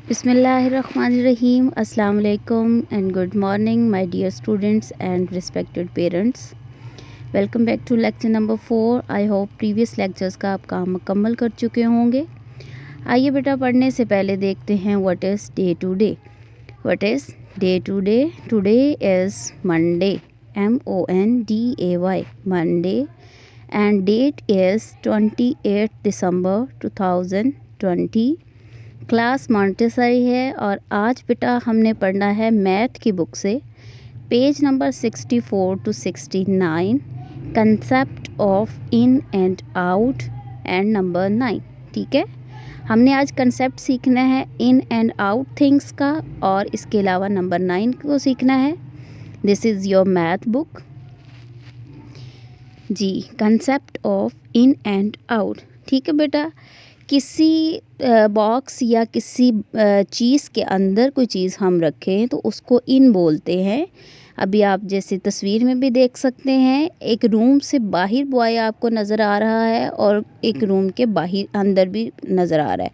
Bismillahirrahmanirrahim. Assalamu alaikum and good morning my dear students and respected parents. Welcome back to lecture number 4. I hope previous lectures का आप काम मुकम्मल कर चुके होंगे। आइए बेटा पढ़ने से पहले देखते हैं what is day to day. What is day to day? Today is Monday. MONDAY. Monday. And date is 28 December 2020. Class Montessori है और आज बेटा हमने पढ़ना है मैथ की बुक से page number 64 to 69 concept of in and out and number 9। ठीक है, हमने आज कंसेप्ट सीखना है इन एंड आउट थिंग्स का और इसके अलावा नंबर 9 को सीखना है। This is your math book जी, concept of in and out. ठीक है बेटा, किसी बॉक्स या किसी चीज़ के अंदर कोई चीज़ हम रखें तो उसको इन बोलते हैं। अभी आप जैसे तस्वीर में भी देख सकते हैं, एक रूम से बाहर बॉय आपको नज़र आ रहा है और एक रूम के बाहर अंदर भी नज़र आ रहा है।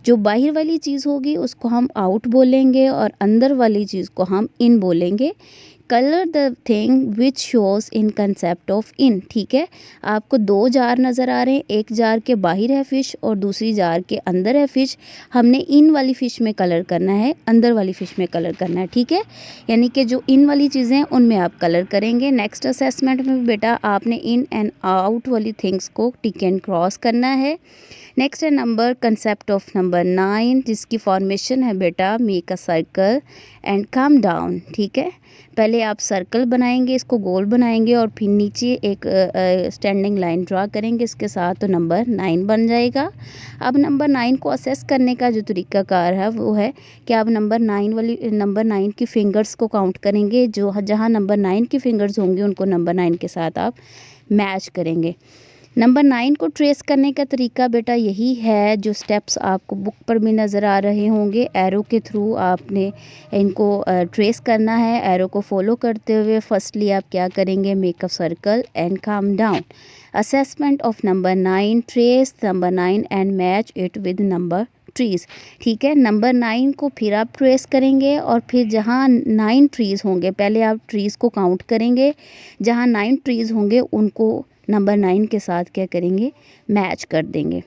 जो बाहर वाली चीज़ होगी उसको हम आउट बोलेंगे और अंदर वाली चीज़ को हम इन बोलेंगे। Colour the thing which shows in concept of in. ठीक है, आपको दो जार नज़र आ रहे हैं, एक जार के बाहर है फ़िश और दूसरी जार के अंदर है फ़िश। हमने इन वाली फ़िश में कलर करना है, अंदर वाली फ़िश में कलर करना है। ठीक है, यानी कि जो इन वाली चीज़ें हैं उनमें आप कलर करेंगे। नेक्स्ट असेसमेंट में बेटा आपने इन एंड आउट वाली थिंग्स को टिक एंड क्रॉस करना है। नेक्स्ट है नंबर कंसेप्ट ऑफ नंबर 9 जिसकी फॉर्मेशन है बेटा make a circle and come down. ठीक है, पहले आप सर्कल बनाएंगे, इसको गोल बनाएंगे और फिर नीचे एक स्टैंडिंग लाइन ड्रा करेंगे इसके साथ, तो नंबर 9 बन जाएगा। अब नंबर 9 को असेस करने का जो तरीकाकार है वो है कि आप नंबर 9 की फिंगर्स को काउंट करेंगे। जो जहाँ नंबर 9 की फिंगर्स होंगी उनको नंबर 9 के साथ आप मैच करेंगे। नंबर 9 को ट्रेस करने का तरीका बेटा यही है, जो स्टेप्स आपको बुक पर भी नज़र आ रहे होंगे। एरो के थ्रू आपने इनको ट्रेस करना है। एरो को फॉलो करते हुए फर्स्टली आप क्या करेंगे, make a circle and come down. Assessment of number 9, trace number 9 and match it with number trees. ठीक है, नंबर 9 को फिर आप ट्रेस करेंगे और फिर जहाँ 9 ट्रीज़ होंगे पहले आप ट्रीज़ को काउंट करेंगे। जहाँ 9 ट्रीज़ होंगे उनको नंबर 9 के साथ क्या करेंगे, मैच कर देंगे।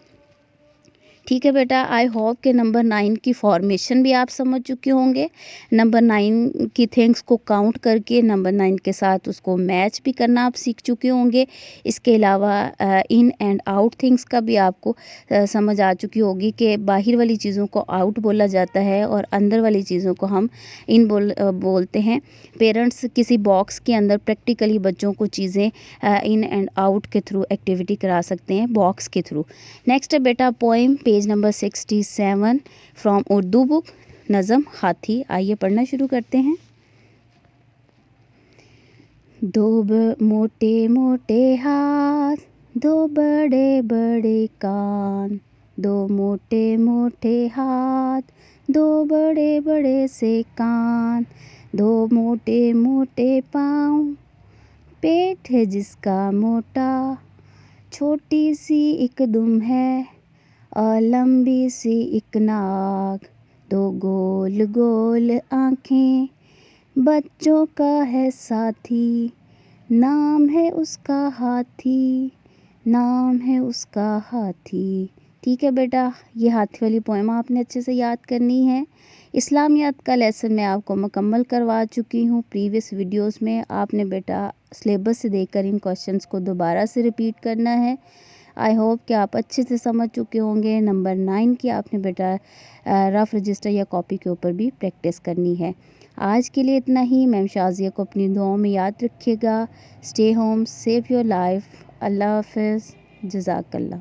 ठीक है बेटा, आई होप के नंबर 9 की फॉर्मेशन भी आप समझ चुके होंगे। नंबर 9 की थिंग्स को काउंट करके नंबर 9 के साथ उसको मैच भी करना आप सीख चुके होंगे। इसके अलावा इन एंड आउट थिंग्स का भी आपको समझ आ चुकी होगी कि बाहर वाली चीज़ों को आउट बोला जाता है और अंदर वाली चीज़ों को हम इन बोलते हैं। पेरेंट्स किसी बॉक्स के अंदर प्रैक्टिकली बच्चों को चीज़ें इन एंड आउट के थ्रू एक्टिविटी करा सकते हैं बॉक्स के थ्रू। नेक्स्ट है बेटा poem page number 67 from Urdu book नज़म हाथी। आइए पढ़ना शुरू करते हैं। दो मोटे मोटे हाथ, दो बड़े बड़े कान, दो मोटे मोटे हाथ, दो बड़े बड़े से कान, दो मोटे मोटे पाँव, पेट है जिसका मोटा, छोटी सी एक दुम है और लंबी सी एक नाक, दो गोल गोल आँखें, बच्चों का है साथी, नाम है उसका हाथी, नाम है उसका हाथी। ठीक है बेटा, ये हाथी वाली पोएम आपने अच्छे से याद करनी है। इस्लामियात का लेसन मैं आपको मुकम्मल करवा चुकी हूँ प्रीवियस वीडियोस में। आपने बेटा सिलेबस से देखकर इन क्वेश्चंस को दोबारा से रिपीट करना है। आई होप कि आप अच्छे से समझ चुके होंगे। नंबर 9 की आपने बेटा रफ़ रजिस्टर या कॉपी के ऊपर भी प्रैक्टिस करनी है। आज के लिए इतना ही। मैम शाज़िया को अपनी दुआओं में याद रखिएगा। Stay home, save your life. अल्लाह हाफ़िज़, जज़ाकल्लाह।